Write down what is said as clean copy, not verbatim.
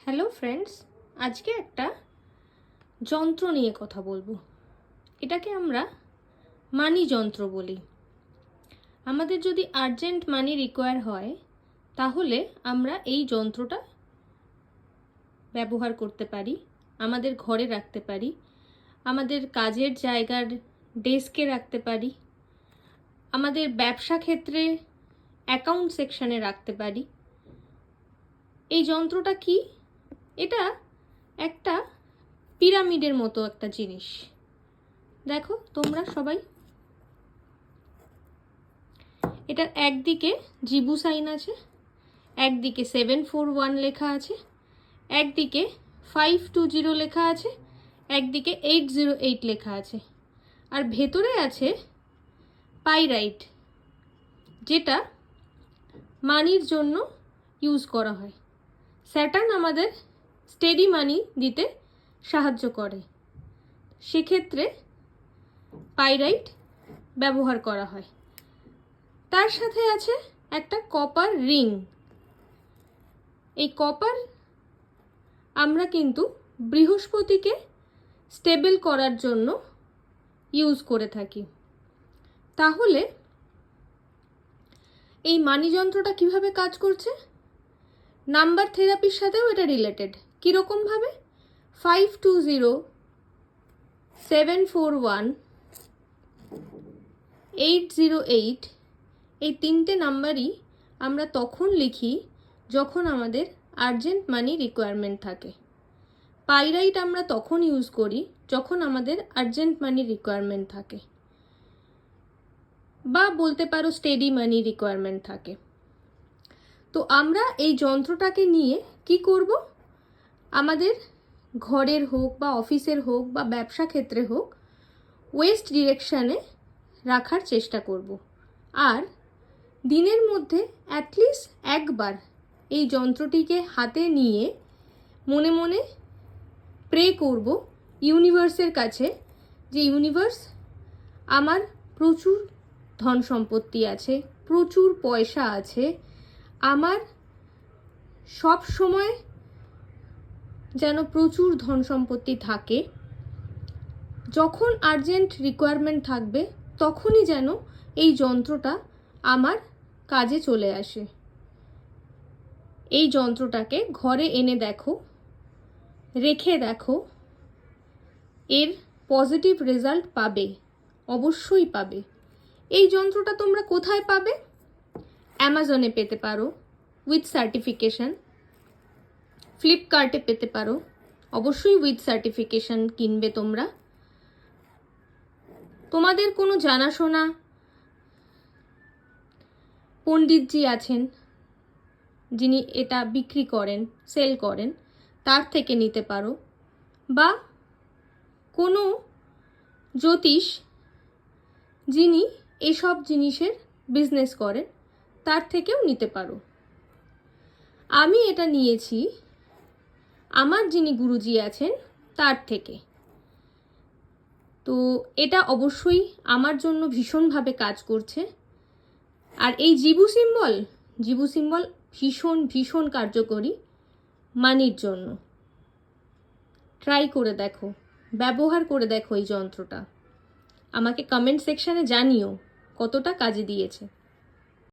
Hello friends, আজকে একটা যন্ত্র নিয়ে কথা বলবো। এটাকে আমরা মানি যন্ত্র বলি। আমাদের যদি আর্জেন্ট মানি রিকোয়ার হয় তাহলে আমরা এই যন্ত্রটা ব্যবহার করতে পারি, আমাদের ঘরে রাখতে পারি, আমাদের কাজের জায়গার ডেস্কে রাখতে পারি, আমাদের ব্যবসা ক্ষেত্রে অ্যাকাউন্ট সেকশনে রাখতে পারি। এই যন্ত্রটা কি? এটা একটা পিরামিডের মতো একটা জিনিস। দেখো তোমরা সবাই, এটার একদিকে জিবু সাইন আছে, একদিকে 741 লেখা আছে, একদিকে 520 লেখা আছে, একদিকে 808 লেখা আছে, আর ভেতরে আছে পাইরাইট, যেটা মানির জন্য ইউজ করা হয়। স্যাটার্ন আমাদের স্টেডি মানি দিতে সাহায্য করে, সেক্ষেত্রে পাইরাইট ব্যবহার করা হয়। তার সাথে আছে একটা কপার রিং। এই কপার আমরা কিন্তু বৃহস্পতিকে স্টেবল করার জন্য ইউজ করে থাকি। তাহলে এই মানি যন্ত্রটা কিভাবে কাজ করছে? নাম্বার থেরাপির সাথেও এটা রিলেটেড। কীরকমভাবে? 520, 741, 808 এই তিনটে নাম্বারই আমরা তখন লিখি যখন আমাদের আর্জেন্ট মানি রিকোয়ারমেন্ট থাকে। পাইরাইট আমরা তখন ইউজ করি যখন আমাদের আর্জেন্ট মানি রিকোয়ারমেন্ট থাকে, বা বলতে পারো স্টেডি মানি রিকোয়ারমেন্ট থাকে। তো আমরা এই যন্ত্রটাকে নিয়ে কি করব? আমাদের ঘরের হোক বা অফিসের হোক বা ব্যবসা ক্ষেত্রে হোক, ওয়েস্ট ডিরেকশানে রাখার চেষ্টা করব। আর দিনের মধ্যে অ্যাটলিস্ট একবার এই যন্ত্রটিকে হাতে নিয়ে মনে মনে প্রে করব ইউনিভার্সের কাছে যে ইউনিভার্স, আমার প্রচুর ধন সম্পত্তি আছে, প্রচুর পয়সা আছে, আমার সব সময় যেন প্রচুর ধন সম্পত্তি থাকে, যখন আর্জেন্ট রিকোয়ারমেন্ট থাকবে তখনই যেন এই যন্ত্রটা আমার কাজে চলে আসে। এই যন্ত্রটাকে ঘরে এনে দেখো, রেখে দেখো, এর পজিটিভ রেজাল্ট পাবে, অবশ্যই পাবে। এই যন্ত্রটা তোমরা কোথায় পাবে? অ্যামাজনে পেতে পারো উইথ সার্টিফিকেশান, ফ্লিপকার্টে পেতে পারো, অবশ্যই উইথ সার্টিফিকেশান কিনবে তোমরা। তোমাদের কোনো জানাশোনা পণ্ডিতজি আছেন যিনি এটা বিক্রি করেন, সেল করেন, তার থেকে নিতে পারো, বা কোনো জ্যোতিষ যিনি এসব জিনিসের বিজনেস করেন, তার থেকেও নিতে পারো। আমি এটা নিয়েছি আমার যিনি গুরুজি আছেন তার থেকে। তো এটা অবশ্যই আমার জন্য ভীষণভাবে কাজ করছে। আর এই জিবু সিম্বল ভীষণ ভীষণ কার্যকরী মানির জন্য। ট্রাই করে দেখো, ব্যবহার করে দেখো এই যন্ত্রটা। আমাকে কমেন্ট সেকশানে জানিও কতটা কাজে দিয়েছে।